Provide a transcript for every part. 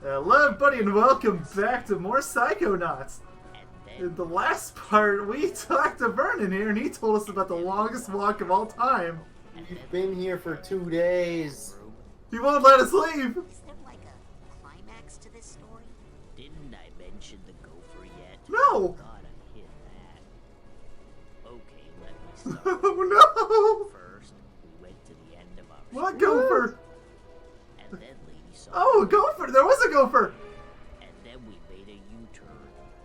Hello everybody and welcome back to more Psychonauts. In the last part, we talked to Vernon here and he told us about the longest walk of all time. You've been here for 2 days. He won't let us leave. Is there like a climax to this story? Didn't I mention the gopher yet? No. God, I hit that. Okay, let me start. Oh no. First, we went to the end of our What street, gopher? and then Lady saw Oh, a gopher. There was a gopher. and then we made a U-turn.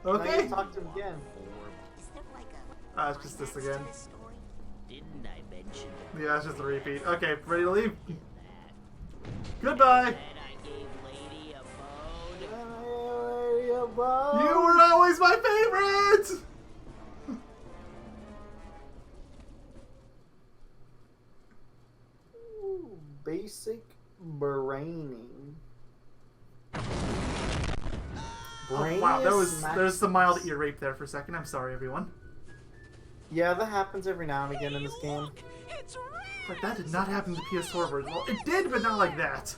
Now Okay. you talk to him again. Is there like a It's just this climax again. to this story? Didn't I mention the Yeah, it's just a repeat. Okay, ready to leave? hit that? Goodbye. Then I gave Lady a bone. You were always my favorite. Ooh, basic braining. Oh, wow, Brainius there's some mild Maximus. ear rape there for a second. I'm sorry, everyone. Yeah, that happens every now and again in this game. But that did not happen to the PS4 version. Well, it did, but not like that.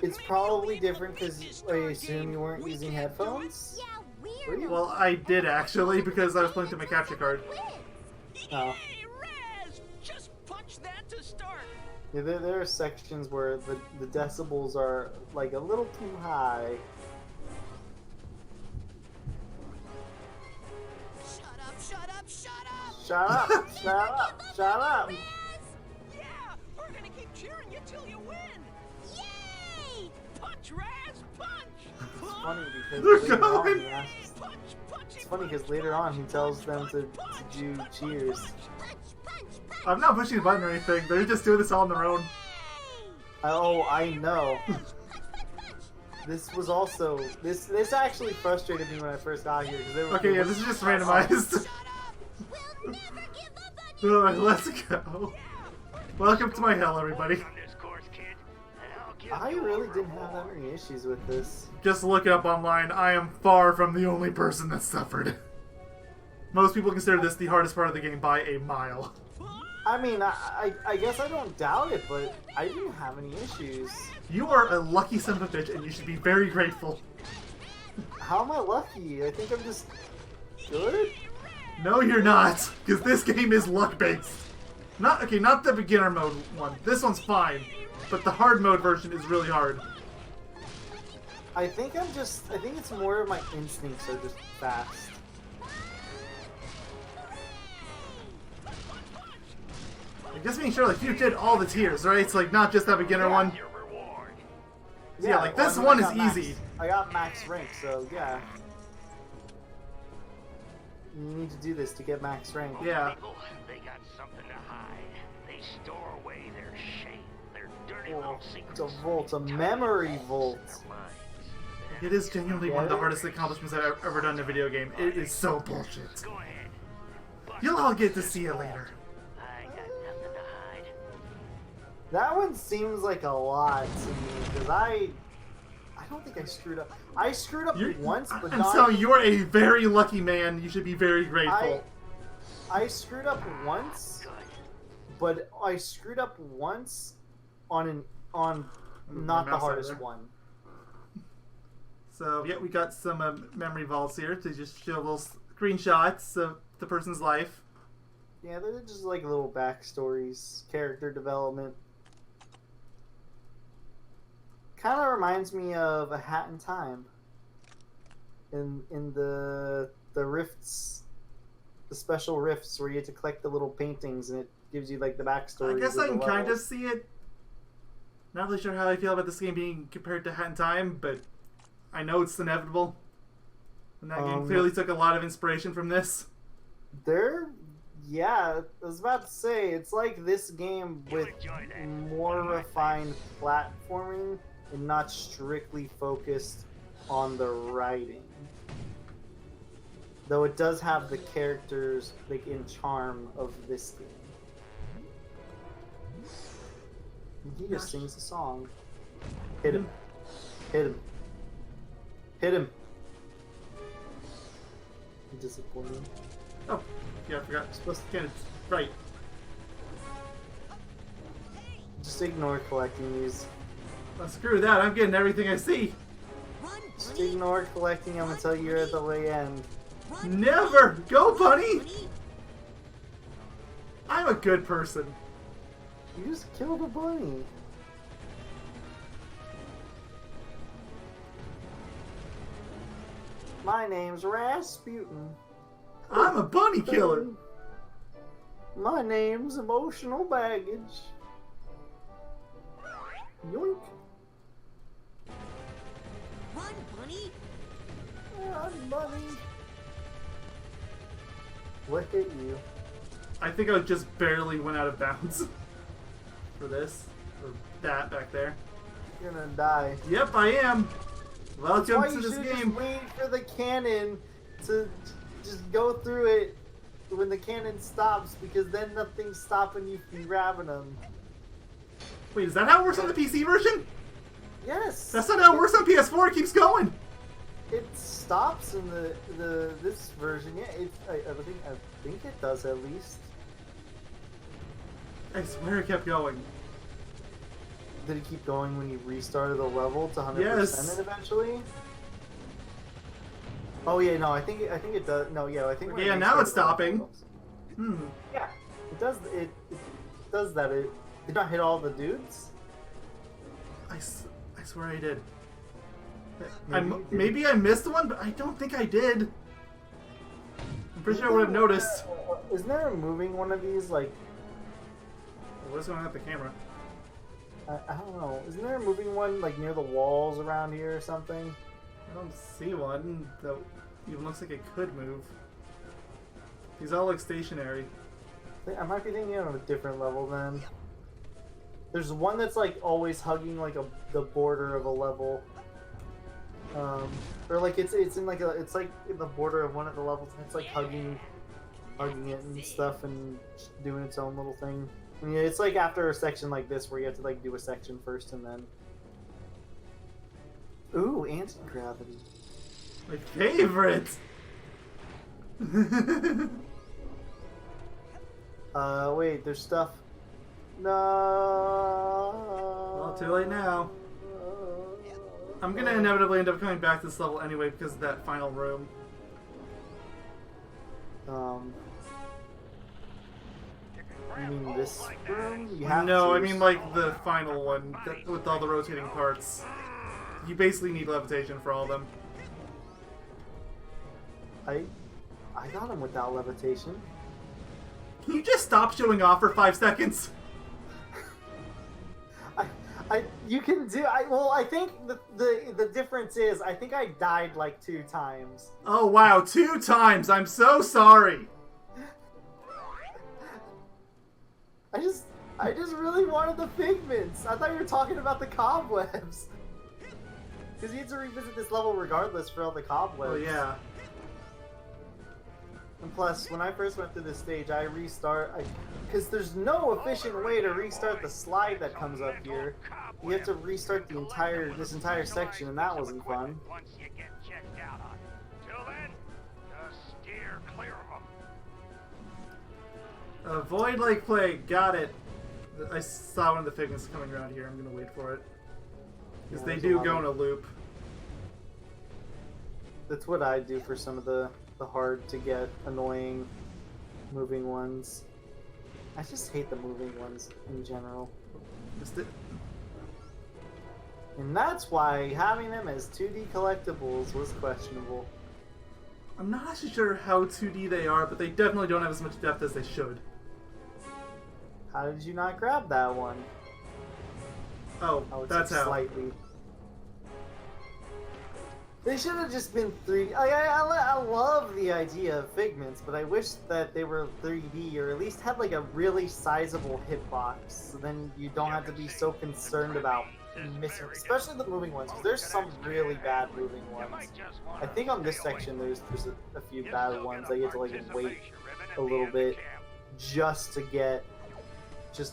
It's probably different because I assume you weren't using headphones. Yeah, Were you? Well, I did actually because I was playing through my capture card. Oh. Hey, Raz! Just punch that to start. Yeah, there are sections where the decibels are like a little too high. Shut up, shut up, shut up! Shut up! Shut up! Shut up! Yeah, we're gonna keep cheering you till you win. Yay! Punch, Raz, punch! It's funny because They're later on going. he asks. Punch, punch, It's funny because later on he tells them to do cheers. Punch, punch, punch! I'm not pushing the button or anything. They're just doing this all on their own. Oh, I know. This was also this actually frustrated me when I first got here because they were Okay, yeah, this is just randomized. We'll never give up on you! Let's go. Welcome to my hell, everybody. I really didn't have that many issues with this. Just look it up online. I am far from the only person that suffered. Most people consider this the hardest part of the game by a mile. I mean, I guess I don't doubt it, but I didn't have any issues. You are a lucky son of a bitch, and you should be very grateful. How am I lucky? I think I'm just good. No, you're not, because this game is luck-based. Not the beginner mode one. This one's fine, but the hard mode version is really hard. I think it's more of my instincts are just fast. Just being sure, like, you did all the tiers, right? It's like not just that beginner one. Yeah, like, this I mean, one I got is max- easy. I got max rank, so yeah. You need to do this to get max rank. Yeah. People, they got something to hide. They store away their shame, their dirty Well, little it's secrets. a vault, a memory vault. It is genuinely one of the hardest accomplishments I've ever done in a video game. It is so bullshit. Go ahead. You'll all get to see it later. I got nothing to hide. That one seems like a lot to me because I don't think I screwed up. I screwed up once, but I'm not. telling you, you're a very lucky man. You should be very grateful. I screwed up once, but I screwed up once on not the mouse hardest over there. one. So, yeah, we got some memory vaults here to just show little screenshots of the person's life. Yeah, they're just like little backstories, character development. Kind of reminds me of A Hat in Time. In the rifts, the special rifts where you have to collect the little paintings and it gives you like the backstory. I guess I can kind of see it. Not really sure how I feel about this game being compared to Hat in Time, but I know it's inevitable. And that game clearly took a lot of inspiration from this. Yeah, I was about to say, it's like this game with more refined platforming and not strictly focused on the writing. Though it does have the characters like in charm of this game. He just sings a song. Hit him. Hit him. Hit him. Disappointing. Oh, yeah, I forgot. Supposed to get it right. Just ignore collecting these. Well, screw that. I'm getting everything I see. Just ignore collecting them until you're at the way end. Never! Go, bunny! I'm a good person. You just killed a bunny. My name's Rasputin. I'm a bunny killer. My name's Emotional Baggage. Yoink. Run, bunny. Run, bunny. What hit you? I think I just barely went out of bounds for this. Or that back there. You're gonna die. Yep, I am. Welcome Why to you this should game. just wait for the cannon to just go through it when the cannon stops, because then nothing's stopping you from grabbing them. Wait, is that how it works on the PC version? Yes. That's not how it works on PS4. It keeps going. It stops in the this version. Yeah, I think it does at least. I swear it kept going. Did it keep going when you restarted the level to 100% Yes. it eventually? Oh yeah, no, I think it does. No, yeah, I think. when it Yeah, now it's restarted the stopping. level- Yeah, it does. It does that. It did not hit all the dudes. I swear I did. Maybe you did. Maybe I missed one, but I don't think I did. I'm pretty sure I would have noticed. Isn't there a moving one of these like? What's going on with the camera? I don't know. Isn't there a moving one like near the walls around here or something? I don't see one that even looks like it could move. These all look stationary. I might be thinking of a different level then. There's one that's like always hugging like the border of a level, or like it's in like it's like in the border of one of the levels, and it's like hugging it and stuff, and just doing its own little thing. I mean, it's like after a section like this where you have to like do a section first and then. Ooh, anti-gravity. My favorite! Wait, there's stuff. No. Well, too late now. I'm gonna inevitably end up coming back to this level anyway because of that final room. You mean this room? You have No, to. I mean like the final one with all the rotating parts. You basically need levitation for all of them. I got him without levitation. Can you just stop showing off for 5 seconds? You can do. I think the difference is I think I died like 2 times. Oh wow, 2 times! I'm so sorry! I just really wanted the pigments. I thought you were talking about the cobwebs. Because you had to revisit this level regardless for all the cobwebs. Oh yeah. And plus, when I first went through this stage, I because there's no efficient way to restart the slide that comes up here. You have to restart this entire section, and that wasn't fun. Once you get checked out on it. Till then, just steer clear of them. Avoid like plague, got it. I saw one of the figments coming around here, I'm gonna wait for it. Because Yeah, they there's do a lot go of- in a loop. That's what I do for some of the hard to get, annoying moving ones. I just hate the moving ones in general. Just it. And that's why having them as 2D collectibles was questionable. I'm not actually sure how 2D they are, but they definitely don't have as much depth as they should. How did you not grab that one? Oh, It's that's how. slightly. They should have just been 3D. I love the idea of figments, but I wish that they were 3D or at least had like a really sizable hitbox. So then you don't have to be so concerned about missing, especially the moving ones. Because there's some really bad moving ones. I think on this section there's a few bad ones that you have to like wait a little bit just to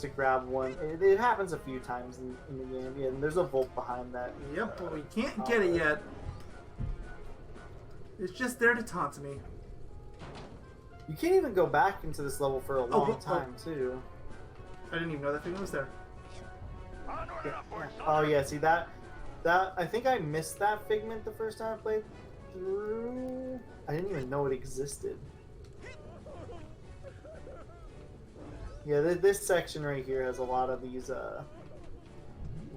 grab one. It happens a few times in the game. Yeah, and there's a vault behind that. Yep, but we can't get it yet. It's just there to taunt me. You can't even go back into this level for a long time, too. I didn't even know that figment was there. Oh yeah, see that? That I think I missed that figment the first time I played through. I didn't even know it existed. Yeah, this section right here has a lot of these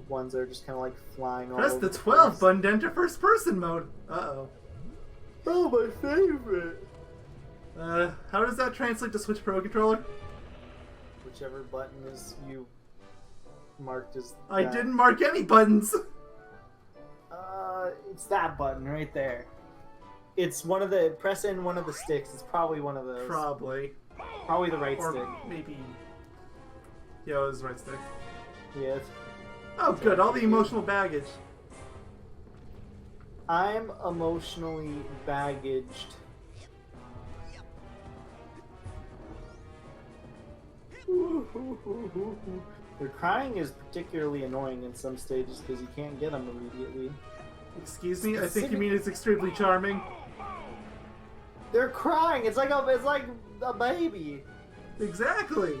ones that are just kind of like flying all Press over the 12 place. button to enter first person mode. Uh-oh. Oh, my favorite! How does that translate to Switch Pro Controller? Whichever button is you marked as I that. didn't mark any buttons. It's that button right there. It's one of the press in one of the sticks. It's probably one of those. Probably. Probably the right Or stick. maybe... Yeah, it was the right stick. Yes. Oh, good. All the emotional baggage. I'm emotionally baggaged. Their crying is particularly annoying in some stages because you can't get them immediately. Excuse me? I think you mean it's extremely charming. They're crying. It's like a baby. Exactly.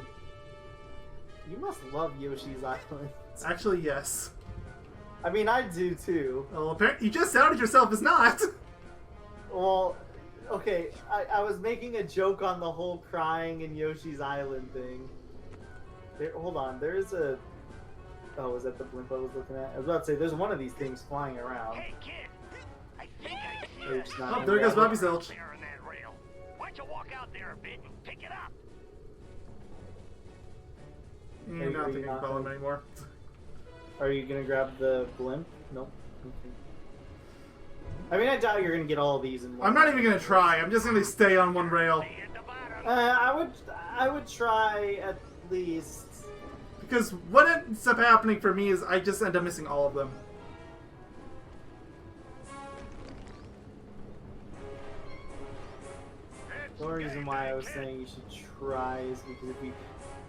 You must love Yoshi's Island. Actually, yes. I mean, I do too. Well, apparently you just outed yourself as not. Well, okay, I was making a joke on the whole crying in Yoshi's Island thing. Hold on, there's a... Oh, was that the blimp I was looking at? I was about to say, there's one of these things flying around. Hey, kid. I think I see Or it's that. not Oh, there in goes there. Bobby Zilch. There on that rail. Why don't you walk out there a bit and pick it up? You're not Are you thinking not about him gonna- anymore. Are you gonna grab the blimp? Nope. Okay. I mean, I doubt you're gonna get all of these in one. I'm not even gonna try. I'm just gonna stay on one rail. See at the bottom. I would try at least. Because what ends up happening for me is I just end up missing all of them. The only reason why I was saying you should try is because if you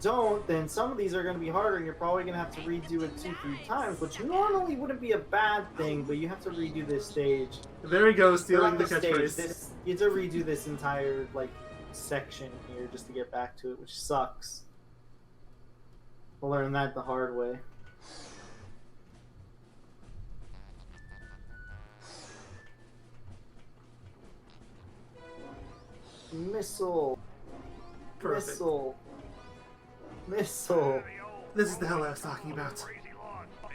don't, then some of these are going to be harder and you're probably going to have to redo it 2-3 times, which normally wouldn't be a bad thing, but you have to redo this stage. There he goes, Or stealing not the stage, catchphrase. you have to redo this entire, like, section here just to get back to it, which sucks. I learned that the hard way. Missile. Perfect. Missile. Missile. This is the hell I was talking about. Crazy lawn fight.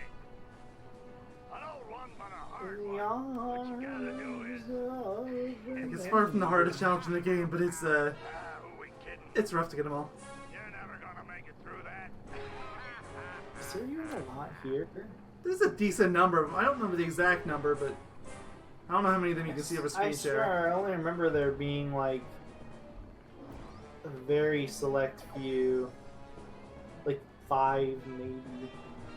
An old one, but a hard one. What you gotta do is, It's far from the hardest challenge in the game, but it's who we kidding? it's rough to get them all. You're never gonna make it through that. Is there even a lot here? There's a decent number of them. I don't remember the exact number, but I don't know how many of them you can see over I screen swear, share. I only remember there being like a very select few, like 5 maybe.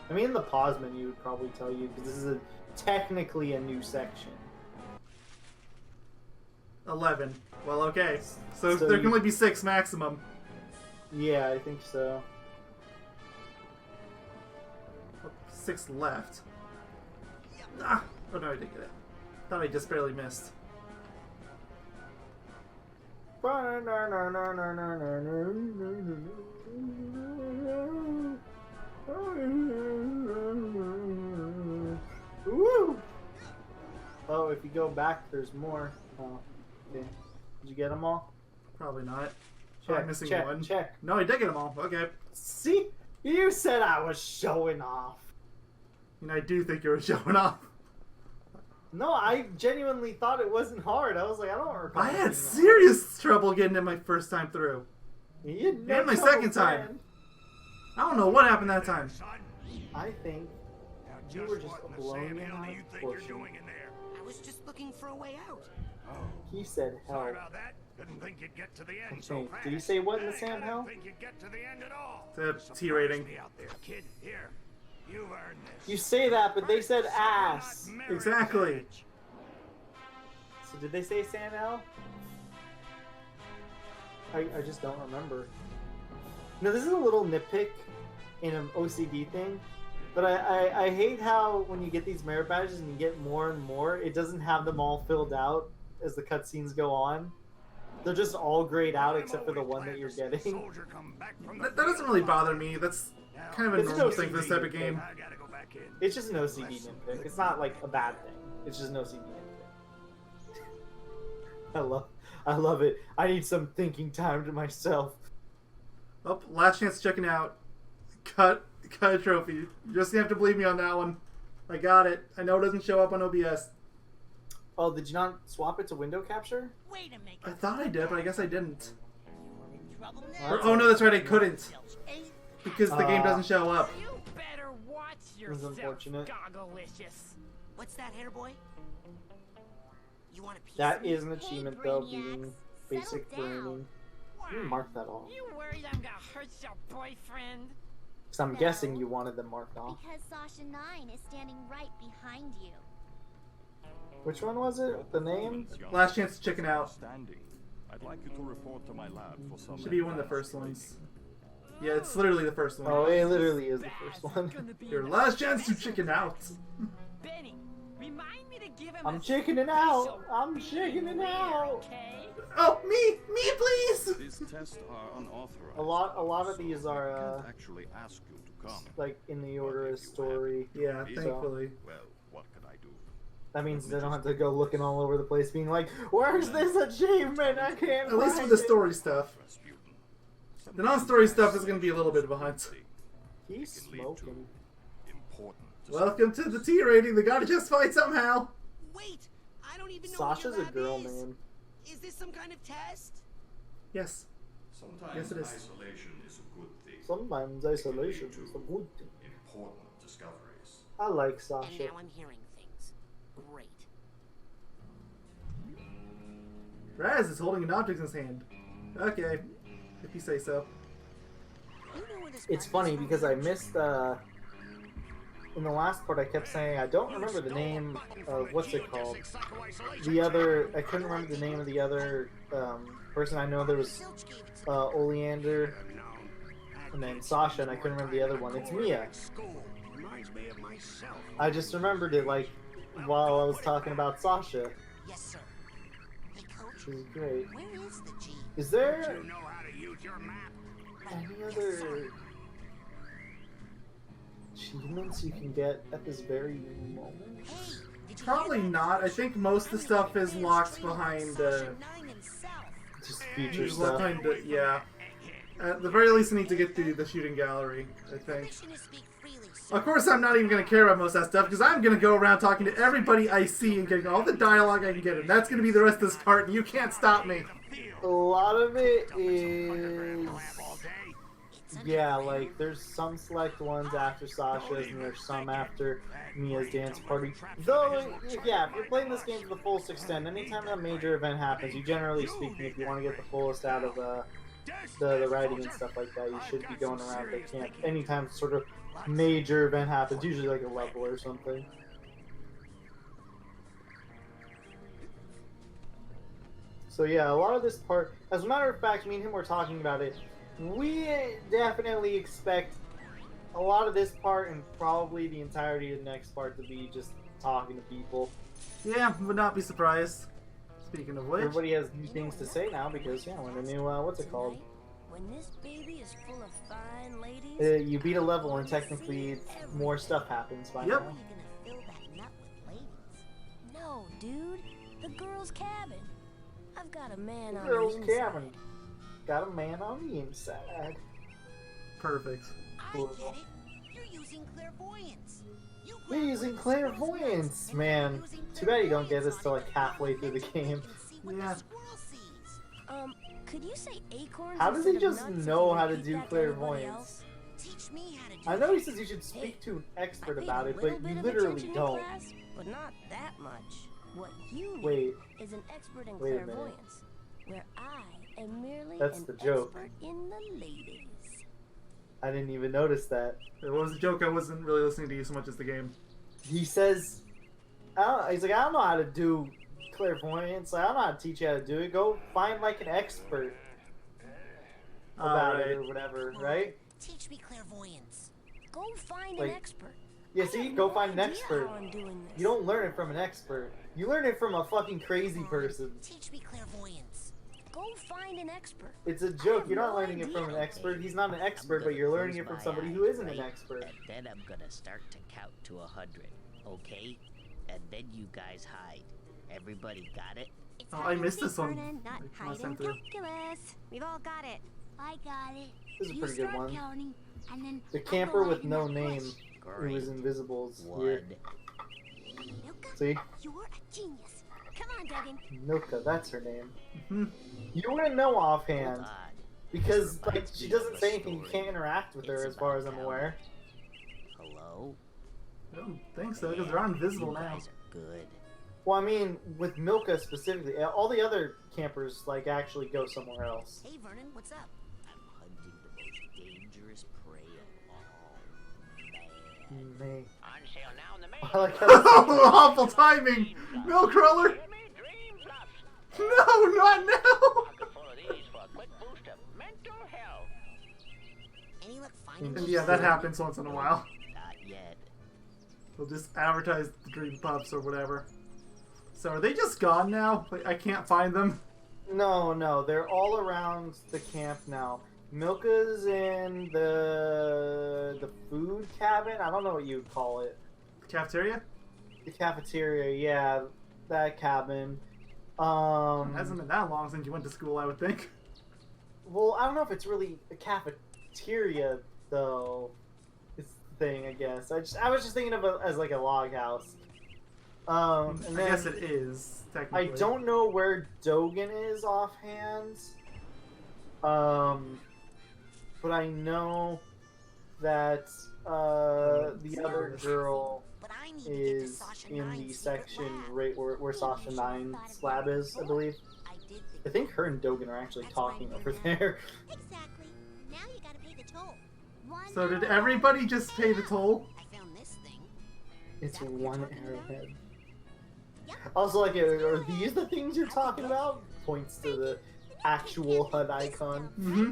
I mean, the pause menu would probably tell you because this is technically a new section. 11. Well, okay. So So there can you- only be 6 maximum. Yeah, I think so. 6 left. Ah! Oh no, I did get it. Thought I just barely missed. Woo! Oh, if you go back, there's more. Oh, okay. Did you get them all? Probably not. Check, I'm missing check, one. check. No, I did get them all. Okay. See? You said I was showing off. And I do think you were showing off. No, I genuinely thought it wasn't hard. I was like, I don't recall. I it had being serious trouble getting it my first time through. hard. You had no And my trouble, second time. man. I don't know what happened that time. Son, I think now You were just what in the blowing Sam it hell out do you of think you're proportion. doing in there? I was just looking for a way out. Oh, he said sorry hell. about that. Didn't think you'd get to the end Okay, so fast. did he say what in the Hey, Sam I didn't hell? think you'd get to the end at all. It's a T Surprise rating. me out there, kid. Here, you've earned this. You say that, but they said First ass. Psychonaut merit Exactly. badge. So did they say Sam L? I just don't remember. No, this is a little nitpick in an OCD thing, but I hate how when you get these merit badges and you get more and more, it doesn't have them all filled out as the cutscenes go on. They're just all grayed out except for the one that you're getting. That doesn't really bother me. That's kind of a It's normal no thing for this type of game. I gotta go back It's just no CD nitpick. It's not like a bad thing. It's just no CD nitpick. I love it. I need some thinking time to myself. Oh, last chance checking out. Cut a trophy. You just have to believe me on that one. I got it. I know it doesn't show up on OBS. Oh, did you not swap it to window capture? Way to make I thought I did, but I guess I didn't. You're in trouble Or, now. oh no, that's right, I couldn't. Ain't Because the game doesn't show up. You better watch yourself, unfortunate. Gogglicious. What's that, hair boy? You want a piece? That is an Hey, achievement, though, Brainiacs, being basic settle down. branding. You mark that off. You worried I'm gonna hurt your boyfriend? Because I'm guessing you wanted them marked off. Because Sasha 9 is standing right behind you. Which one was it? The name? Last chance to chicken out. Standing. I'd like you to report to my lab for some Should be one of the first ones. Yeah, it's literally the first one. Oh, it literally is the first one. Gonna be Your an last chance to chicken out. Benny, remind me to give him I'm a chickening special out. I'm chickening rare, out. okay? Oh, me, please. These tests are unauthorized. A lot of these I are can't actually ask you to come. like in the order of story. Yeah, thankfully. Well, what can I do? That means they don't have to go looking all over the place, being like, "Where's this achievement? I can't." At least find with the it." story stuff. Rasputin. The non-story stuff is going to be a little bit of a hunt. He's Can lead to smoking. important Welcome to the T rating. They got to just fight somehow. Wait, I don't even know Sasha's what your a girl, lab is. man. Is this some kind of test? Yes. Sometimes Yes, it is. isolation is a good thing. Sometimes isolation is a good thing. Important discoveries. I like And Sasha. now I'm hearing things. Great. Raz is holding an object in his hand. Okay, if you say so. You know where this It's party funny is because from? I missed in the last part I kept saying I don't remember the name of what's it called. The other I couldn't remember the name of the other person. I know there was Zilch gave it to Oleander and then Sasha, and I couldn't remember the other one. It's Mia. Reminds me of myself. I just remembered it like while I was talking about Sasha. Yes, sir. Hey, Coach, Which is great. where is the G? Is there You know how to use your map. any other achievements you can get at this very moment? Hey, did you Probably hear that? not. I think most of the stuff is locked behind Sasha 9 himself. Just future locked stuff. behind the, yeah. At the very least, I need to get through the shooting gallery, I think. Permission to speak freely, sir. Of course, I'm not even going to care about most of that stuff, because I'm going to go around talking to everybody I see and getting all the dialogue I can get, and that's going to be the rest of this part, and you can't stop me. A lot of it is All day. yeah, like there's some select ones after Sasha's and there's some after Mia's dance party. Though, yeah, if you're playing this game to the fullest extent, anytime a major event happens, you generally speaking, if you want to get the fullest out of the writing and stuff like that, you should be going around the camp. Anytime sort of major event happens, usually like a level or something. So yeah, a lot of this part, as a matter of fact, me and him were talking about it. We definitely expect a lot of this part and probably the entirety of the next part to be just talking to people. Yeah, would not be surprised. Speaking of which, Everybody has new things to say now because, yeah, when the new, what's it called? When this baby is full of fine ladies, You beat a level and technically more stuff happens by Yep. now. you're gonna fill that nut with ladies. No, dude, the girl's cabin. I've got a man on Girl's the inside. cabin. Got a man on the inside. perfect. I get it. You're using clairvoyance. You You're using clairvoyance, man. Too bad you don't get this till like halfway through the game. Yeah. Could you say acorns? How does he instead of just nuts know and how to repeat do that to everybody clairvoyance? else? Teach me how to do I know he that. says you should speak to an expert I paid about a it, little but bit you of literally attention in don't. class, but not that much. What you Wait, need is an expert in Wait a minute. clairvoyance, where I am merely That's an the joke. expert in the ladies. I didn't even notice that. It was a joke. I wasn't really listening to you so much as the game. He says, he's like, I don't know how to do clairvoyance. I don't know how to teach you how to do it. Go find like an expert about it or Alright. whatever, right? Teach me clairvoyance. Go find Like, an expert. Yeah, I see, have go no find an idea expert. how I'm doing this. You don't learn it from an expert. You learn it from a fucking crazy person. Teach me clairvoyance. Go find an expert. It's a joke. You're not learning it from an expert. He's not an expert, but you're learning it from somebody who isn't an expert. And then I'm gonna start to count to 100, okay? And then you guys hide. Everybody got it? It's Oh, hide I and missed seek, this one. Vernon, not Like, hide last and time through. calculus. We've all got it. I got it. This is a You pretty good start one. counting, and then The I'll camper go with out in no that name bush. who was Invisible's here. 1. Milka, See? you're a genius. Come on, Duggan. Milka, that's her name. Mhm. You wouldn't know Hold offhand on. because like Reminds she me doesn't of a say anything. You story. can't interact with her It's as far as about I'm aware. Hello? I don't think so, because they're invisible you now. guys are good. Well, I mean, with Milka specifically, all the other campers like actually go somewhere else. Hey, Vernon, what's up? I'm hunting the most dangerous prey of all. Man. May. On sale now in the main. I like how that's- Awful timing! Milk crawler! Hear me? Dream fluffs. No, not now! Pocket full of these for a quick boost of mental health. Any luck finding And those? yeah, that happens once in a while. Not yet. They'll just advertise the Dream Pups or whatever. So are they just gone now? Like, I can't find them. No, they're all around the camp now. Milka's in the food cabin. I don't know what you'd call it. Cafeteria? The cafeteria, yeah, that cabin. It hasn't been that long since you went to school, I would think. Well, I don't know if it's really a cafeteria though. It's the thing, I guess. I was just thinking of it as like a log house. And I then guess it is, I technically. don't know where Dogan is offhand. But I know that the other girl But I need to get to is Sasha in the 9's secret section lab. right where Sasha 9's lab is, I believe. I did I think. think her and Dogan are actually talking over there. Exactly. Now you gotta pay the toll. So did everybody just pay the toll? I found this thing. It's Is that what you're one talking about? arrowhead. Yep. Also, like, are these the things you're talking about? Points to the actual HUD icon. Mm-hmm.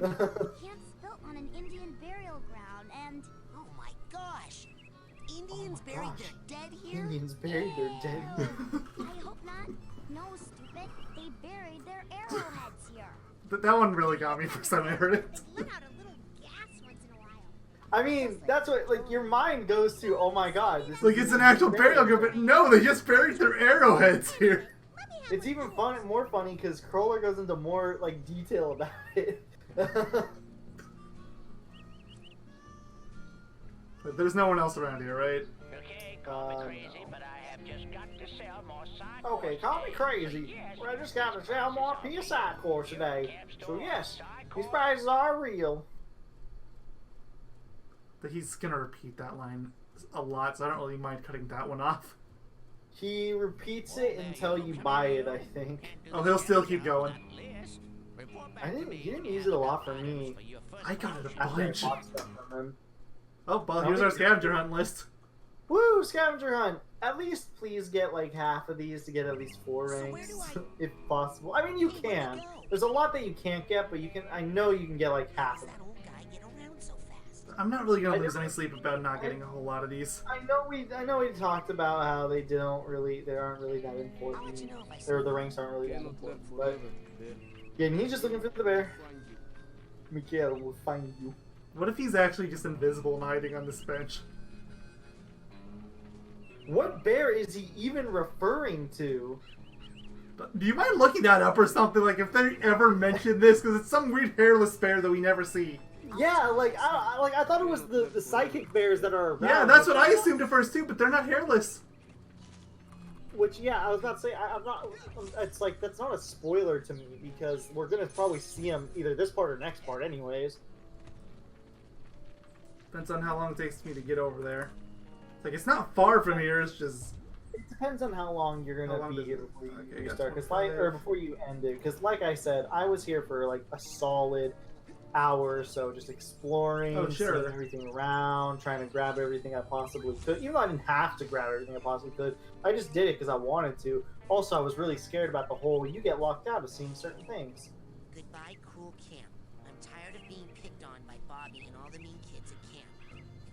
Camp's built on an Indian burial ground, and Oh my gosh! Indians my buried gosh. their dead here? Indians buried their dead. I hope not. No, stupid. They buried their arrowheads here. That one really got me first time I heard it. They let out a little gas once in a while. I mean, that's what, like, your mind goes to, oh my god. This Like, is it's an actual burial ground, but no, they just buried their arrowheads here. Let me have It's even more funny because Crawler goes into more, like, detail about it. But there's no one else around here, right? Okay, call me no. crazy, but I have just got to sell more side Okay, call me crazy. Well, I just got to sell more PSI cores today. So yes, these prices are real. But he's gonna repeat that line a lot, so I don't really mind cutting that one off. He repeats it until you buy it, I think. Oh, he'll still keep going. He didn't use it a lot for me. I got it a After I bunch. bought stuff from him. Oh, well, here's our scavenger hunt list. Woo, scavenger hunt! At least please get like half of these to get at least 4 So where ranks, do if possible. I mean, you Hey, where'd can. he go? There's a lot that you can't get, but you can. I know you can get like half How's of that them. old guy get around so fast? I'm not really gonna I lose don't- any sleep about not getting a whole lot of these. I know we talked about how they aren't really that I'll let important, you know if I see or the ranks aren't really that important. But yeah, and he's just looking for the bear. Mikael will find you. What if he's actually just invisible and hiding on this bench? What bear is he even referring to? Do you mind looking that up or something? Like, if they ever mention this, because it's some weird hairless bear that we never see. Yeah, like I thought it was the psychic bears that are around. Yeah, that's what I assumed at first too, but they're not hairless. Which, yeah, I was about to say, I'm not. It's like that's not a spoiler to me because we're gonna probably see them either this part or next part, anyways. Depends on how long it takes me to get over there. Like, it's not far from here. It's just It depends on how long you're How gonna long be does here it- before you, okay, you got start. Cause 25. or before you end it. Because, like I said, I was here for like a solid hour or so, just exploring, Oh, sure. seeing everything around, trying to grab everything I possibly could. Even though I didn't have to grab everything I possibly could, I just did it because I wanted to. Also, I was really scared about the whole you get locked out of seeing certain things. Goodbye, cool camp. I'm tired of being picked on by Bobby and all the mean kids at camp.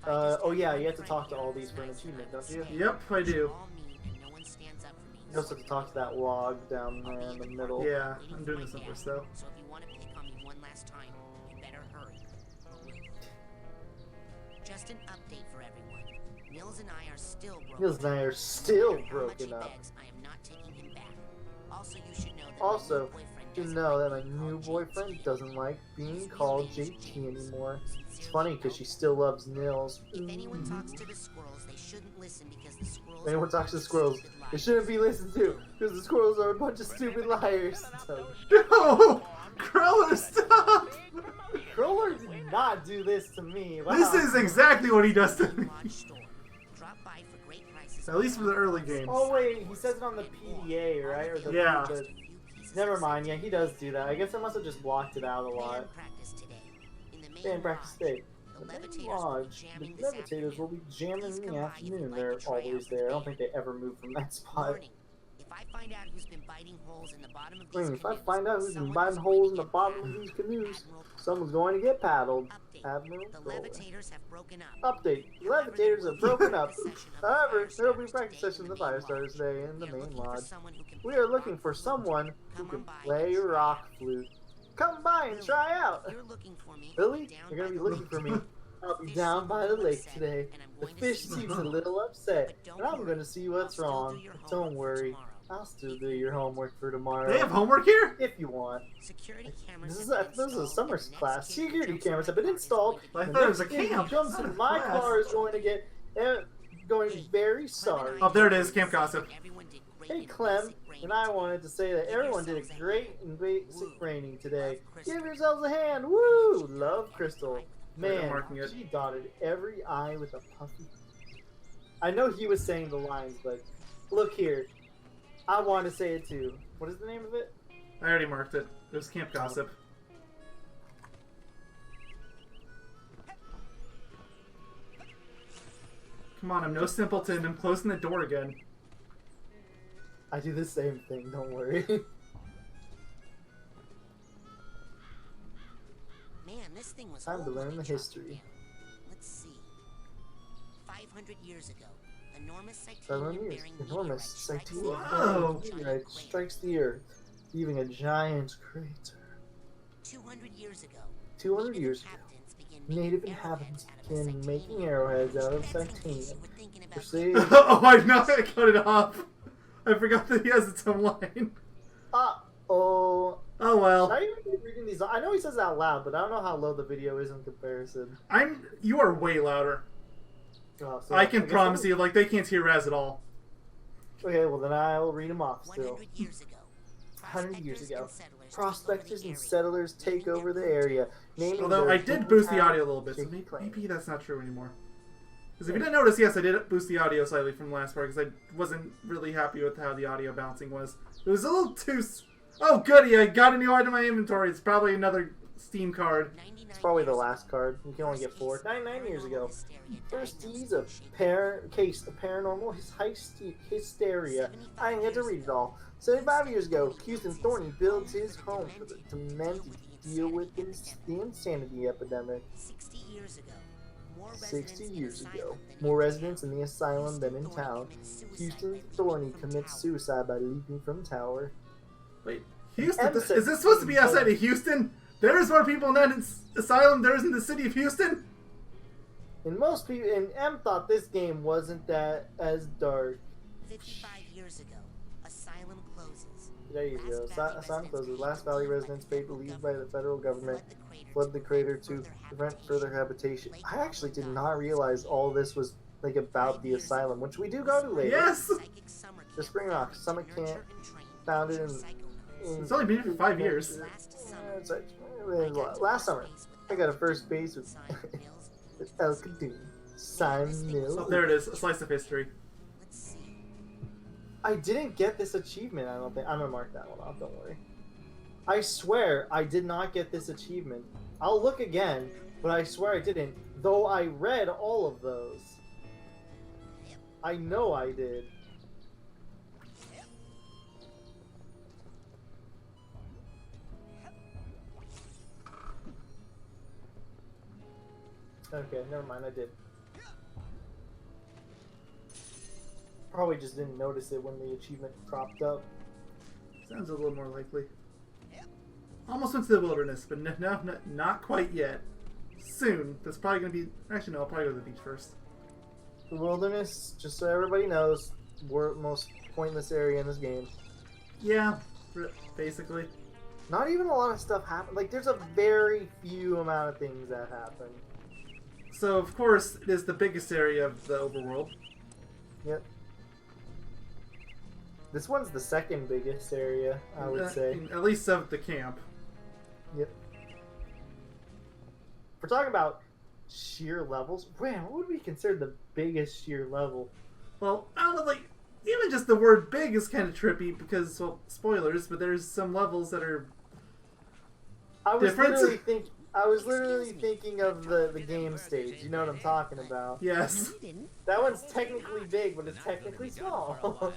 If I just Oh have yeah, one you have to friend talk to here all who's these for an nice and achievement, don't you? understands, Yep, I do. they're all mean and no one stands up for me. You also have to talk to that log down there in the middle. Yeah, I'm doing this number still. So if you want to pick on me one last time, you better hurry. Just an update for everyone. Nils and I are still broken. Nils and I are still No matter how much broken he up. begs, I am not taking him back. Also, you should know that Also, my new boyfriend you doesn't know that like my being new called boyfriend JT. doesn't like being His real called name is JT Jane. anymore. It's Sincerely, funny because she still loves Nils. If anyone talks to the squirrels, they shouldn't listen because the squirrels If anyone are talks to the stupid squirrels, they liars. shouldn't be listened to because the squirrels are a bunch of stupid liars. So, No! Crawler, stop! Crawler did not do this to me. Wow. This is exactly what he does to me. Lodge store. Drop by for great prices. At least for the early games. Oh wait, he says it on the PDA, right? Or the, Yeah. the- Never mind. Yeah, he does do that. I guess I must have just blocked it out a lot. Band practice today. In the main Band practice lodge. day. The The main levitators will be lodge. The jamming this levitators will be jamming Please in come the by if you'd afternoon. like They're to try out always for there. I the don't think they ever move from that spot. Warning. If I find out who's been biting holes in the bottom of these If I canoes, find out who's been someone biting is going holes to in the get bottom of paddled. these canoes, Admiral someone's going to get paddled. Update. Admiral The Fuller. levitators have broken up. Update. The levitators have broken up. However, there will be practice sessions of the fire starters today in the We are main looking for lodge. someone who can We play are rock looking for flute. someone who Come can on by play and try rock out. flute. Come by and try out. If you're looking for me, Billy, I'll be down you're gonna by be the looking lake for me. tonight. I'll be Fish down seems by a the little lake upset, today. and I'm The going to fish see seems a him. little upset, But don't and I'm worry, gonna see what's I'll still wrong. do your Don't homework for worry. tomorrow. I'll still do your homework for tomorrow. They have homework here? If you want. Security cameras This is have a, been this is a installed, summer and the next class. kid who Security jumps in cameras my have been car is installed. going to I The thought it was next a kid who camp. jumps Not in a my class. car is going to get going very sorry. Oh, there it is, Camp Gossip. Everyone did great Hey in Clem, basic brain and I training. wanted to say that Give everyone did yourselves a a great hand. in basic Woo. training today. Love Crystal. Give yourselves a hand. Woo! Love Crystal. Wait, I'm Man, marking it. she dotted every I with a puffy. I know he was saying the lines, but look here. I want to say it too. What is the name of it? I already marked it. It was Camp Gossip. Come on, I'm no simpleton. I'm closing the door again. I do the same thing, don't worry. Man, this thing was Time to old when learn they the chopped it history. down. Let's see. 500 years ago, enormous 7 years. titanium-bearing Enormous meteorite strikes titanium the Whoa. Earth, meteorite giant crater. strikes the Earth, leaving a giant crater. 200 years ago, 200 native years ago, inhabitants began native making inhabitants arrowheads out of began the making titanium. arrowheads out of That's in case titanium. you were thinking about Proceed. Oh, I know. I cut it off. I forgot that he has its own line. Uh-oh. Oh well. Should I even be reading these? I know he says it out loud, but I don't know how low the video is in comparison. You are way louder. Oh, so I can guess promise you, like, they can't hear Raz at all. Okay, well then I'll read them off still. 100 years ago. 100 years ago, Prospectors prospectors and area, settlers take naming over the their area, naming Although their I did boost the hometown audio a little bit, so shaky place. maybe that's not true anymore. Because if you didn't notice, yes, I did boost the audio slightly from the last part, because I wasn't really happy with how the audio bouncing was. It was a little too... Oh, goody, I got a new item in my inventory. It's probably another Steam card. It's probably the last card. You can only get 4. 99 years ago. First case of paranormal hysteria. I didn't get to read it all. 75 years ago, Houston Thorny builds his home for the men to deal with the insanity epidemic. 60 years ago. 60 years ago, more residents in the asylum than in town. Houston Thorny commits suicide by leaping from tower. Wait, Houston? Episode Is this supposed to be outside of Houston? There's more people in that asylum there is in the city of Houston? And most people, and M thought this game wasn't that as dark. 55 years ago. Asylum closes. There you go. Asylum closes. Last Valley residents paid to leave by the federal government fled the crater to prevent further habitation. I actually did not realize all this was like about the asylum, which we do go to later. Yes! The Spring Rock Summer Camp, founded in It's only been here for 5 years. it's like, last summer, I got a first base with, with El Cadoon. Simon Mills. Oh, there it is. A slice of history. I didn't get this achievement, I don't think. I'm gonna mark that one off, don't worry. I swear I did not get this achievement. I'll look again, but I swear I didn't, though I read all of those. I know I did. Okay, never mind, I did. probably just didn't notice it when the achievement cropped up. Sounds a little more likely. Almost went to the wilderness, but no, not quite yet. Soon. That's probably going to be... Actually, no, I'll probably go to the beach first. The wilderness, just so everybody knows, most pointless area in this game. Yeah, basically. Not even a lot of stuff happen. Like, there's a very few amount of things that happen. So, of course, it is the biggest area of the overworld. Yep. This one's the second biggest area, I would say. At least of the camp. Yep. We're talking about sheer levels. Man, what would we consider the biggest sheer level? Well, I don't know, like, even just the word big is kind of trippy because, well, spoilers, but there's some levels that are different. I was literally thinking of the game stage. You know what I'm talking about? Yes. That one's technically big, but it's technically small.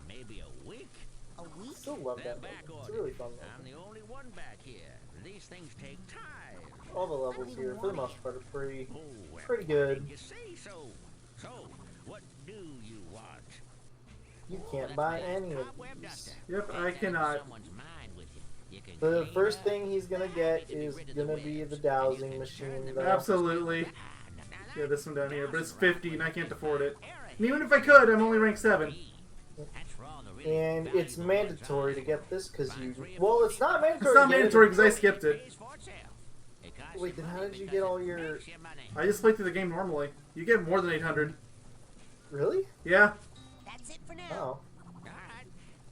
Maybe a week. I still love that level. It's a really fun level. I'm the only one back here. These things take time. All the levels here, for the most part, are pretty Oh, good. You say so. So, what do you want? You can't buy any of these. Yep, I cannot. The first thing he's gonna get is gonna be the dowsing machine. Though. Absolutely. Yeah, this one down here, but it's 50 and I can't afford it. And even if I could, I'm only ranked 7. And it's mandatory to get this because you... Well, it's not mandatory. It's not mandatory because I skipped it. Wait, then how did you get all your... I just played through the game normally. You get more than 800. Really? Yeah. That's it for now. Oh.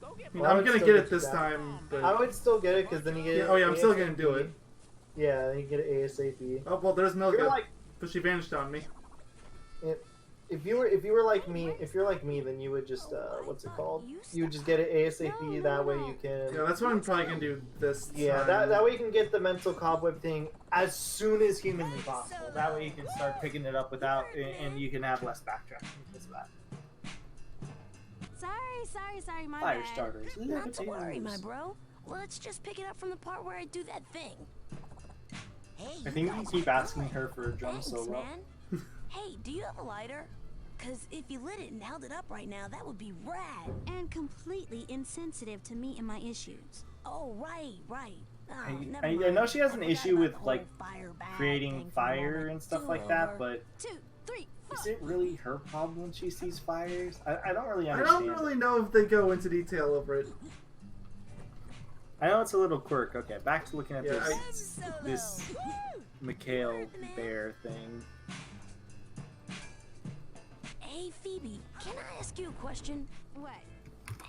I mean, I'm gonna get it this time, but... I would still get it because then you get... Yeah, oh yeah, I'm still gonna do it. Yeah, then you get it ASAP. Oh, well, there's Milka. Like, but she vanished on me. if you were like me, if you're like me, then you would just what's it called? You would just get it ASAP. That way you can. Yeah, that's what I'm probably gonna do this. Yeah, time. that way you can get the mental cobweb thing as soon as humanly possible. That way you can start picking it up without, and you can have less backtracking because of that. Sorry, my Fire bad. starters. Not to worry, my bro. Let's just pick it up from the part where I do that thing. Hey, I think you keep asking her for a drum thanks, solo. man. Hey, do you have a lighter? Cause if you lit it and held it up right now, that would be rad. And completely insensitive to me and my issues. Oh, right. Oh, never I mind. know she has an I forgot issue about with the like whole fire bag creating thing for a fire moment. and stuff Do like over. that, but 2, 3, 4. is it really her problem when she sees fires? I don't really I understand. don't really know if they go into detail over it. I know it's a little quirk. Okay, back to looking at Yeah, this McHale bear thing. Hey, Phoebe, can I ask you a question? What?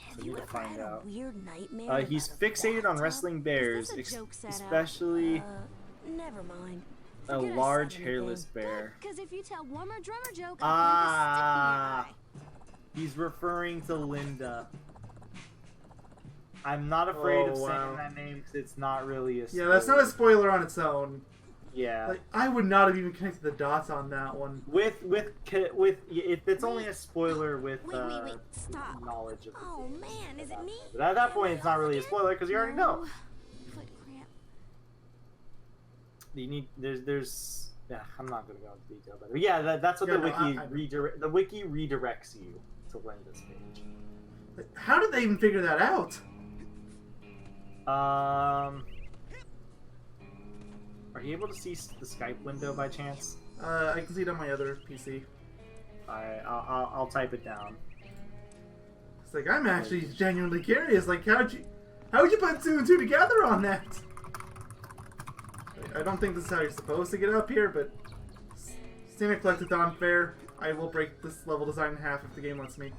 Have I you need to ever find had out. a weird nightmare? He's about a fixated on bathtub? wrestling bears, Is this a joke setup? especially Never mind. a Forget I large said hairless anything. bear. Because if you tell one more drummer joke, Ah. I'll put a stick in your eye. He's referring to Linda. I'm not afraid of saying wow. that name because it's not really a spoiler. Yeah, that's not a spoiler on its own. Yeah. Like, I would not have even connected the dots on that one. It's only a spoiler with Wait, stop. knowledge of the Oh game. man, is it me? But at that point, it's not really a spoiler because you already know. Foot cramp. You need there's yeah. I'm not gonna go into detail, but yeah, that's what Yeah, the no, wiki the wiki redirects you to Linda's page. Like, how did they even figure that out? Are you able to see the Skype window by chance? I can see it on my other PC. Alright, I'll type it down. It's like, I'm actually genuinely curious. Like, how'd you put 2 and 2 together on that? I don't think this is how you're supposed to get up here, but Steam Collectathon fair. I will break this level design in half if the game lets me.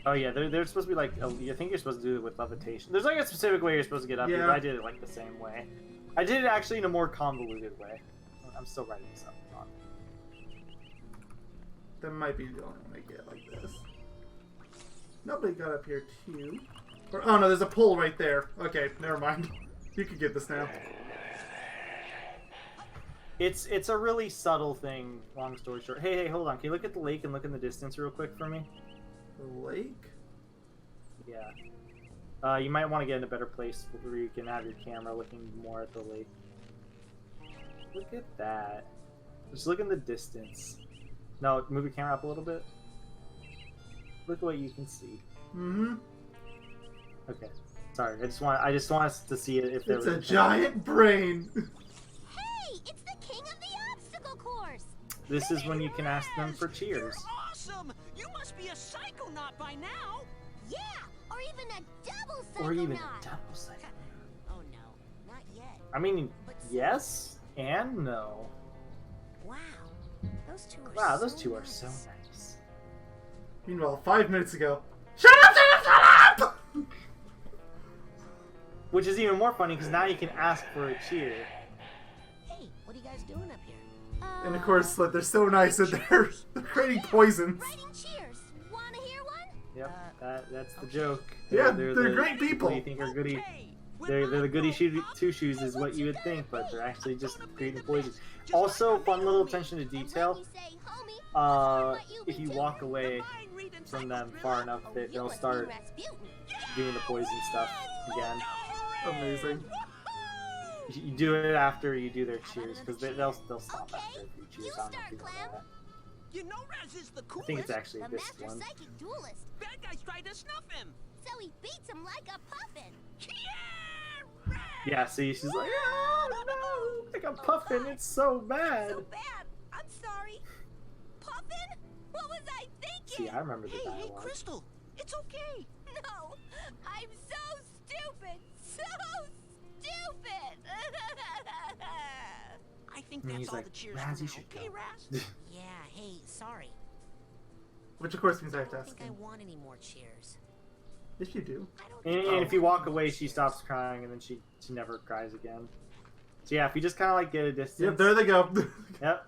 Oh yeah, they're supposed to be like. I think you're supposed to do it with levitation. There's like a specific way you're supposed to get up here, Yeah. but I did it like the same way. I did it actually in a more convoluted way. I'm still writing this up. Hold on. That might be the only one I get like this. Nobody got up here too. Or, oh no, there's a pole right there. Okay, never mind. You can get this now. It's a really subtle thing. Long story short. Hey, hold on. Can you look at the lake and look in the distance real quick for me? The lake? Yeah. You might want to get in a better place where you can have your camera looking more at the lake. Look at that. Just look in the distance. No, move your camera up a little bit. Look what you can see. Mm-hmm. Okay. Sorry, I just want us to see it if there It's was a giant brain. Hey, it's the king of the obstacle course. This is when you can ask them for cheers. You're awesome! You must be a psychonaut by now! Yeah, or even a double psychonaut. Or even a double psychonaut. Oh no, not yet. I mean, yes and no. Wow, those two are Wow, so those two are nice. so nice. Meanwhile, 5 minutes ago. Shut up! Shut up! Shut up! Which is even more funny because now you can ask for a cheer. Hey, what are you guys doing up here? And of course, like, they're so nice that they're creating poisons. Writing cheers. Wanna hear one? Yep, that's the joke. Yeah, the- they're great people. What do you think are goody? Okay, when They're I the goody grow up, two shoes is what you would think, but they're actually just creating poison. just Also, like fun little me. attention to And when detail. you say, homie, If you walk away Mind reading from them psycho far thriller. enough, that you they'll must start be Rasputin. doing the poison stuff again. Amazing. You do it after you do their cheers, because they'll stop Okay, after a few cheers. you I don't know if start, you know Clem. that. You know Raz is the I coolest. think it's actually The this master one. psychic duelist. Bad guys tried to snuff him. So he beats him like a puffin. Yeah, Raz! Yeah, see, she's like, oh no, like a puffin, it's so bad. So bad. I'm sorry. Puffin? What was I thinking? See, I remember the Hey, dialogue. Crystal, it's okay. No, I'm so stupid. So stupid. I think And that's he's all like, the cheers Raz, for you now, should okay, go. Raz? Yeah, hey, sorry. Which of course means I I have to don't ask think I him. want any more cheers. Yes, you do. I don't And, think and if you walk away, she stops crying, and then she never cries again. So yeah, if you just kind of like get a distance. Yep, there they go. Yep.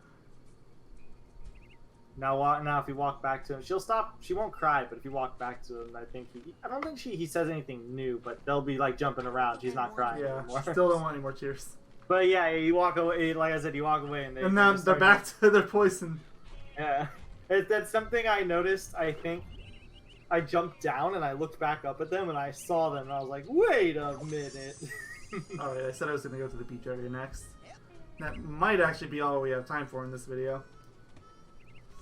Now if you walk back to him, she'll stop. She won't cry, but if you walk back to him, I don't think he says anything new, but they'll be like jumping around. She's not crying Yeah, anymore. still don't want any more cheers. But yeah, you walk away. Like I said, you walk away, and And now just they're start- back to their poison. Yeah, that's something I noticed. I think I jumped down and I looked back up at them, and I saw them, and I was like, "Wait a minute." Alright, I said I was going to go to the beach area next. That might actually be all we have time for in this video.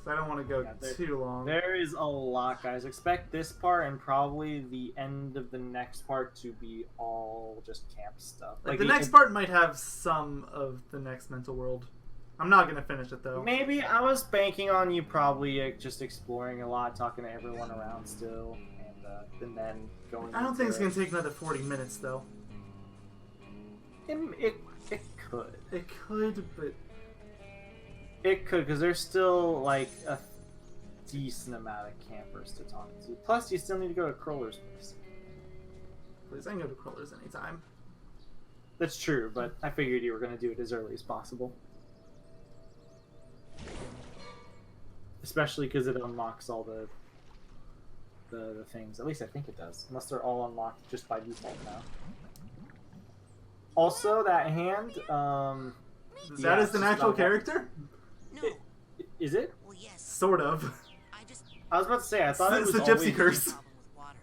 So I don't want to go Yeah, too long. There is a lot, guys. Expect this part and probably the end of the next part to be all just camp stuff. Like, the next part might have some of the next mental world. I'm not going to finish it, though. Maybe I was banking on you probably just exploring a lot, talking to everyone around still, and then going. I don't think it's into going to take another 40 minutes, though. It could. It could, but... It could, because there's still, like, a decent amount of campers to talk to. Plus, you still need to go to Crowler's place. Please, I can go to Crawlers anytime. That's true, but I figured you were going to do it as early as possible. Especially because it unlocks all the things. At least I think it does. Unless they're all unlocked just by default now. Also, that hand, That is an actual character? No. Is it? Well, yes. Sort of. I just I was about to say, I thought it It's was the gypsy always... curse. problem with water.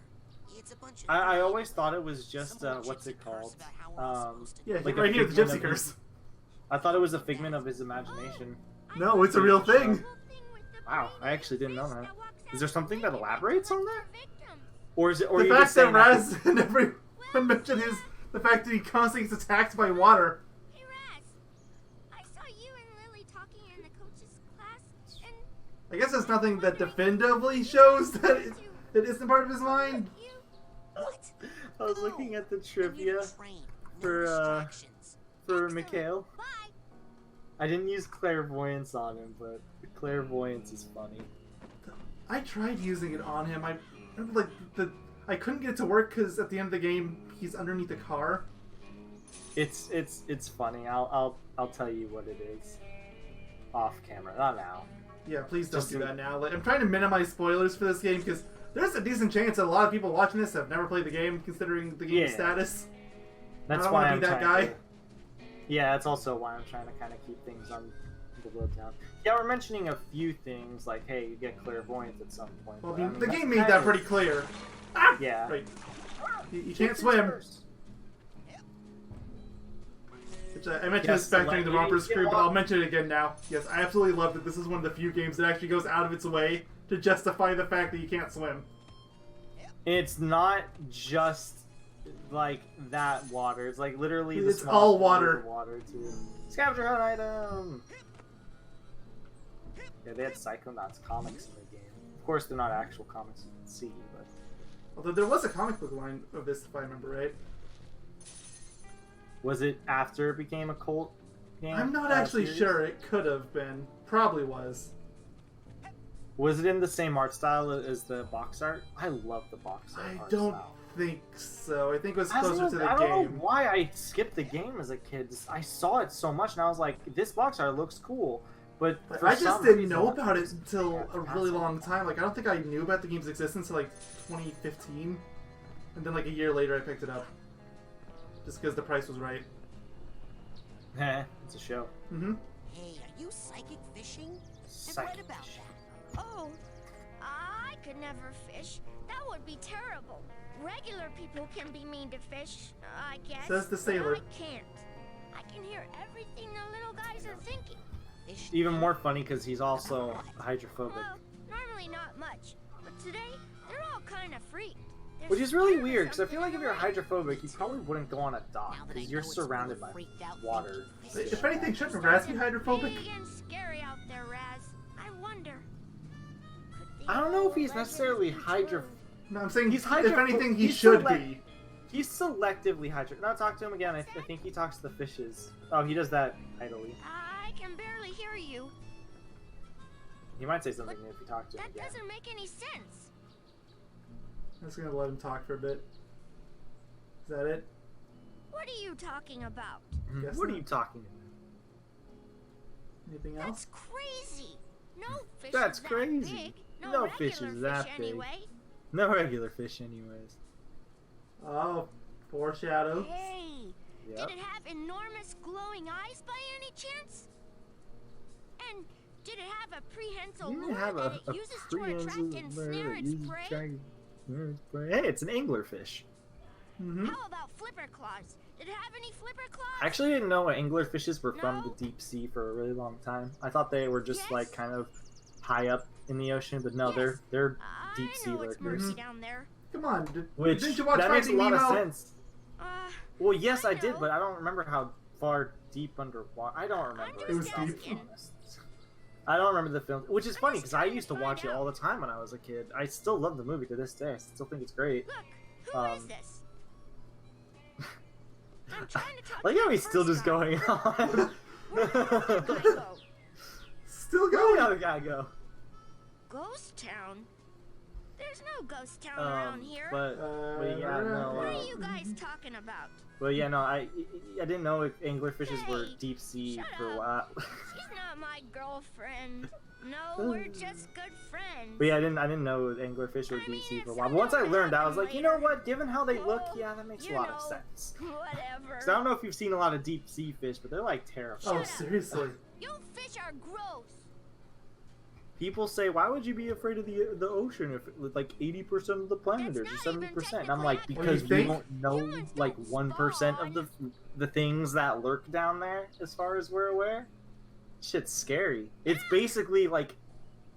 It's a bunch of I always thought it was just, Some old what's gypsy it called? curse about how we're all supposed to Yeah, Like right a here, the figment Gypsy of Curse. his- I thought it was a figment of his imagination. No, it's a real thing. Wow, I actually didn't know that. Is there something that elaborates on that? Or is it? Or The you fact just that saying Raz and everyone mentioned is the fact that he constantly gets attacked by water. Hey, Raz. I saw you and Lily talking in the coach's class, and I guess there's nothing that definitively shows that it isn't part of his mind. you. What? I was looking at the I'm trivia here to train. No for, distractions. for Excellent. Mikhail. Bye. I didn't use clairvoyance on him, but the clairvoyance is funny. I tried using it on him. I couldn't get it to work because at the end of the game he's underneath a car. It's funny. I'll tell you what it is off camera, not now. Yeah, please don't Just do do- that now. Like, I'm trying to minimize spoilers for this game because there's a decent chance that a lot of people watching this have never played the game, considering the game's Yeah. status. That's I don't why wanna I'm be that trying guy. to- Yeah, that's also why I'm trying to kind of keep things on the low down. Yeah, we're mentioning a few things like, hey, you get clairvoyance at some point. Well, but, I mean, the that's game made kind that of- pretty clear. Ah! Yeah. Right. You can't Kids swim. first. Which I mentioned Yes, this back during the like, Rompers you crew, know but what? I'll mention it again now. Yes, I absolutely love that this is one of the few games that actually goes out of its way to justify the fact that you can't swim. It's not just like that water. It's like literally the It's smallest all bit of water. the water too. Scavenger hunt item. Yeah, they had Psychonauts comics in the game. Of course, they're not actual comics you can see, but Although there was a comic book line of this, if I remember right. was it after it became a cult game? I'm not actually series? sure. It could have been. Probably was. Was it in the same art style as the box art? I love the box art. I art don't style. think so. I think it was I closer to the don't know game. why I skipped the game as a kid. I saw it so much, and I was like, "This box art looks cool," but But for I just some didn't reason, know I about it just until can't a pass really it. long time. Like, I don't think I knew about the game's existence until like 2015. And then like a year later I picked it up. Just because the price was right. Heh, it's a show. Mm-hmm. Hey, are you psychic fishing? I've Psychic read about fishing. that. Oh, I could never fish. That would be terrible. Regular people can be mean to fish, I guess. Says the sailor. But I can't. I can hear everything the little guys are thinking. Fish Even more funny because he's also hydrophobic. Well, normally not much, but today they're all kind of freaked. There's Which is really sort of weird, because I feel something like if you're in the hydrophobic, you probably wouldn't go on a dock, Now that I because you're know it's surrounded full by of freaked out water. thinking fish. If anything, shouldn't Raz be hydrophobic? Big and scary out there, Raz. I wonder. Could I don't know if he's necessarily hydro. No, I'm saying He's if hydro- anything, he he's should select- be. He's selectively hydrophobic. No, talk to him again. I think he talks to the fishes. Oh, he does that idly. I can barely hear you. He might say something if you talk to him That again. doesn't make any sense. I'm just gonna let him talk for a bit. Is that it? What are you talking about? Guess What are not. you talking about? Anything else? That's crazy. No fish That's is that crazy. big. No, No regular fish is that big. anyway. No regular fish, anyways. Oh, foreshadow. Hey, Yep. did it have enormous glowing eyes by any chance? And did it have a prehensile You lure have that a it uses to attract and snare its prey? Hey, it's an anglerfish. Mm-hmm. How about flipper claws? Did it have any flipper claws? I actually didn't know anglerfishes were from No. the deep sea for a really long time. I thought they were just Yes. like kind of high up in the ocean, but no, Yes. they're I deep sea know it's lurkers. murky down there. Come on. Which Didn't you watch that makes a Finding lot Nemo? of sense. Uh, Well, yes, I I did, know. but I don't remember how far deep underwater. I don't remember. It was if I'm deep. being honest. I don't remember the film, which is I'm funny just because I trying to used to find watch it out. all the time when I was a kid. I still love the movie to this day. I still think it's great. look, who is Um, this? I'm trying to talk Like to how the he's still first just guy. going on. Where'd the other guy go? Still Where'd the going. other guy go? Ghost town? There's no ghost town around here. But yeah, no. What are you guys talking about? Well, yeah, no. I didn't know if anglerfishes were Hey, deep sea shut for a up. while. She's not my girlfriend. No, we're just good friends. But yeah, I didn't know anglerfish were I deep mean, sea for a if while. But once I something learned, I happened was like, you know later- what? Given how they look, Oh, yeah, that makes a you lot of know, sense. Whatever. 'Cause I don't know if you've seen a lot of deep sea fish, but they're like terrifying. Oh, seriously. You fish are gross. People say, why would you be afraid of the ocean if like 80% of the planet That's is or not even 70%? And I'm like, technically because accurate. you What don't know Humans like don't 1% of the things that lurk down there, as far as we're aware. Shit's scary. It's basically like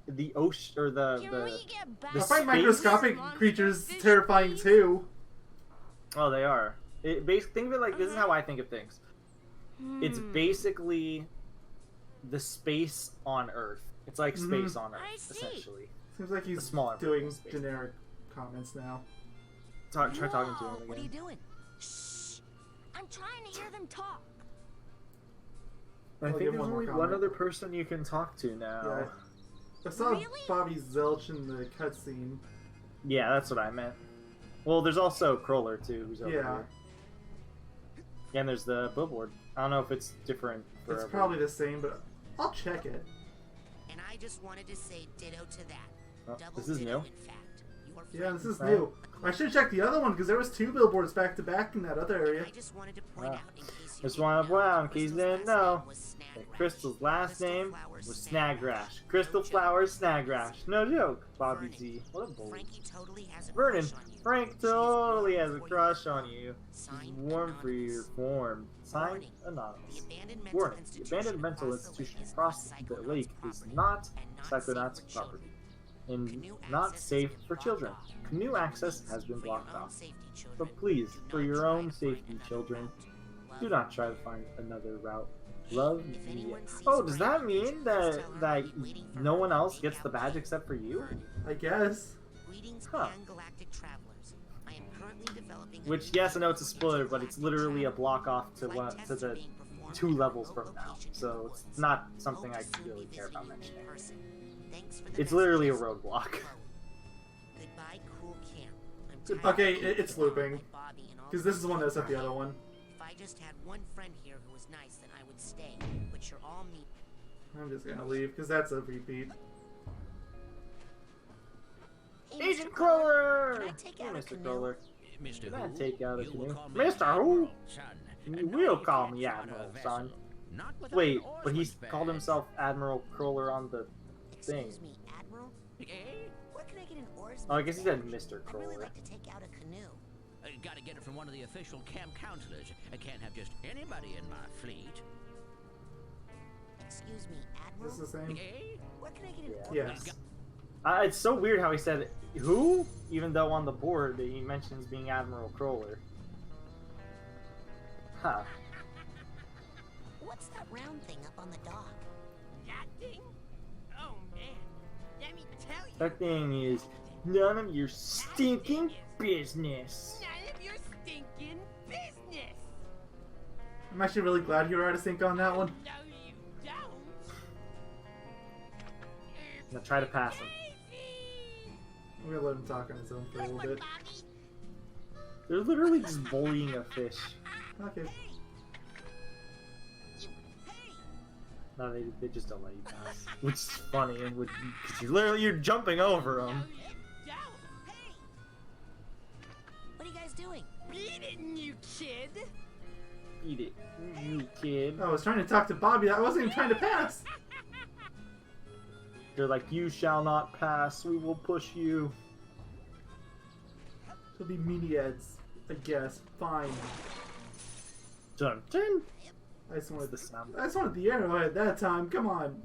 the ocean or Can the we get back I the find to microscopic monster creatures fish, terrifying please? too. oh they are. Think of it like this is how I think of things. It's Hmm. basically the space on Earth. It's like Mhm. space on Earth, I see. essentially. Seems like he's smaller doing version of space. generic comments now. Try talking to Whoa, him What are you again. doing? Shh. I'm trying to hear them talk. I I'll think give there's one more only one comment. other person you can talk to now. Yeah. I saw Really? Bobby Zilch in the cutscene. Yeah, that's what I meant. Well, there's also Crawler too, who's over Yeah. here. Yeah, and there's the billboard. I don't know if it's different for It's every- probably the same, but I'll check it. And I just wanted to say ditto to that. Oh, Double this is ditto, new. in fact. Your Yeah, this is Right. new. I should check the other one because there was 2 billboards back to back in that other area. I just wanted to point Ah. out in case Just want to point out, in case you didn't know, that Crystal's last name was Snagrash. Crystal Flowers Snagrash. No joke, Bobby Z. What a bully. Frankie totally has a Vernon, crush on you. Frank totally has a crush on you. He's Signed, warm for your form. Signed, Warning. Anonymous. The abandoned mental Warning, the institution abandoned mental across the institution lake is across not the Psychonauts lake is property not and not Psychonauts safe for property. children. And Canoe not access safe has been for children. blocked off. Canoe access has been For your blocked own off. safety, children, But please, do for not your try own to find safety, another children, route. do Love, not try to find another route. Love If me. anyone sees Oh, does that Brandon, mean just tell that him that I'll be waiting for no her one to else make gets the out badge with except for you? Vernon. I guess. Greetings, Huh. pan-galactic travelers. I am currently developing a Which, new yes, I know it's a spoiler, but it's intergalactic literally a travel. block off to Flight what to tests are the being performed 2 at a levels remote from now, location in so the it's woods. not something Hope I to soon really be care about visiting you in mentioning. person. Thanks for the It's literally a messages. roadblock. Chloe. Goodbye, cool camp. I'm Goodbye. tired Okay, of being it's alone looping. like Bobby and all Because the this is the one that's at the other one. If I just had one friend here who was nice, then I would stay. But you're all mean. I'm just gonna leave, because that's a repeat. Hey, Agent Mr. Crawler! Can I take Hey, out a Mr. canoe? Crawler. Mr. Can I Who? take out a You will canoe? call me Mr. Who? Admiral, son. You And will no, call can't me charter a Admiral, vessel. son. Not without Wait, an but he's oarsman's called badge. himself Admiral Crawler on the thing. Excuse me, Admiral? Eh? Where can I get an oarsman? Oh, I guess he said badge? Mr. I'd really Crawler. like to take out a canoe. Gotta get it from one of the official camp counselors. I can't have just anybody in my fleet. Excuse me, Is this Admiral? the same? Eh? Where can I get an Yeah. oarsman? Yes. It's so weird how he said who, even though on the board he mentions being Admiral Crawler. Huh. What's that round thing up on the dock? That thing? Oh man, let me tell you. That thing is none of your stinking business. None of your stinking business. I'm actually really glad you were out of sync on that one. No, you don't. I'm gonna try to pass him. I'm gonna let him talk on his own for a little bit. They're literally just bullying a fish. Okay. No, they just don't let you pass, which is funny, and because you're jumping over them. Don't. What are you guys doing? Beat it, you kid. Eat it, you kid. I was trying to talk to Bobby. I wasn't even trying to pass. They're like, you shall not pass. We will push you. It'll be meaty ads, I guess. Fine. Dun dun. I just wanted The sound. I just wanted the arrowhead that time. Come on.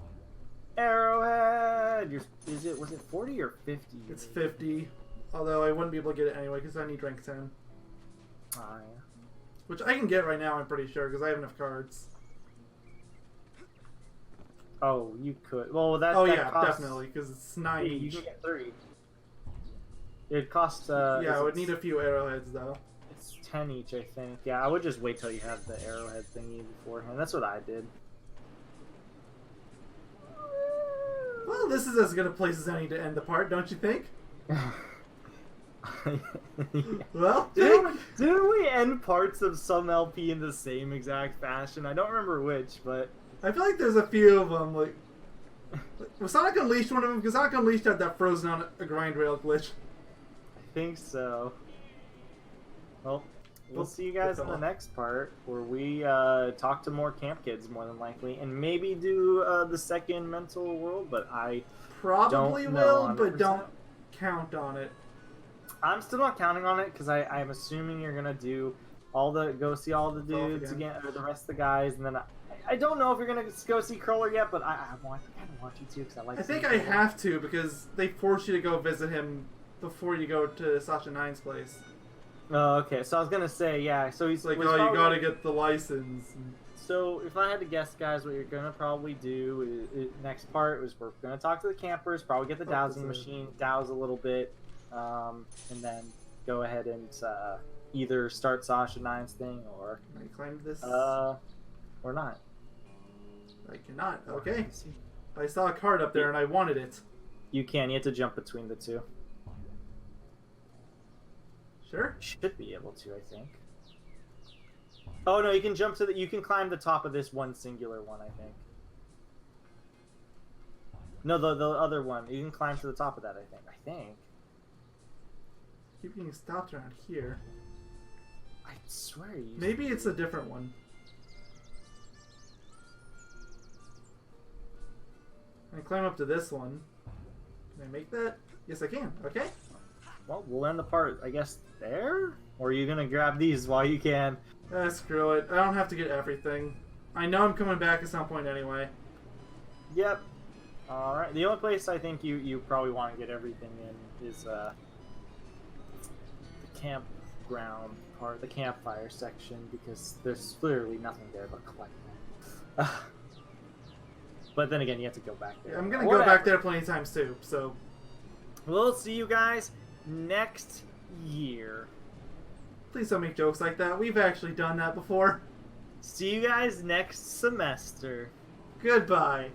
Arrowhead. Was it 40 or 50? It's 50. Although I wouldn't be able to get it anyway because I need rank 10. Ah, Which I can get right now, I'm pretty sure, because I have enough cards. oh, you could. Well, that. Oh that yeah, costs, definitely, because it's 9 You each. can get 3. It costs. Yeah, I would need a few arrowheads though. It's 10 each, I think. Yeah, I would just wait till you have the arrowhead thingy beforehand. That's what I did. Well, this is as good a place as any to end the part, don't you think? Well, Didn't we end parts of some LP in the same exact fashion? I don't remember which, but I feel like there's a few of them. Like, was Sonic Unleashed one of them? Because Sonic Unleashed had that frozen on a grind rail glitch. I think so. Well, we'll see you guys in the next part, where we talk to more camp kids, more than likely, and maybe do the second mental world, but I Probably don't will, know but 100%. don't count on it. I'm still not counting on it, because I'm assuming you're going to do go see all the dudes again, or the rest of the guys, and then I don't know if you're going to go see Crawler yet, but I kind of want you to, because I like I think seeing I Crawler. have to, because they force you to go visit him before you go to Sasha Nine's place. Oh, okay. So I was gonna say, yeah. So he's It's like, was oh, you probably- gotta get the license. So if I had to guess, guys, what you're gonna probably do next part is we're gonna talk to the campers, probably get the dowsing machine, douse a little bit, and then go ahead and either start Sasha Nine's thing or Can I climb this? or not. I cannot. Okay. I saw a card up there and I wanted it. You can. You have to jump between the two. Sure. Should be able to, I think. Oh no, you can jump to you can climb the top of this one singular one, I think. No, the other one. You can climb to the top of that, I think. Keep getting stopped around here. I swear you. Maybe it's a different one. I climb up to this one. Can I make that? Yes, I can. Okay. Well, we'll end the part, I guess, there? Or are you gonna grab these while you can? Screw it. I don't have to get everything. I know I'm coming back at some point anyway. Yep. Alright, the only place I think you probably want to get everything in is the campground part, the campfire section, because there's clearly nothing there but collect them. But then again, you have to go back there. Yeah, I'm gonna go back there plenty of times too, so... We'll see you guys next year. Please don't make jokes like that. We've actually done that before. See you guys next semester. Goodbye.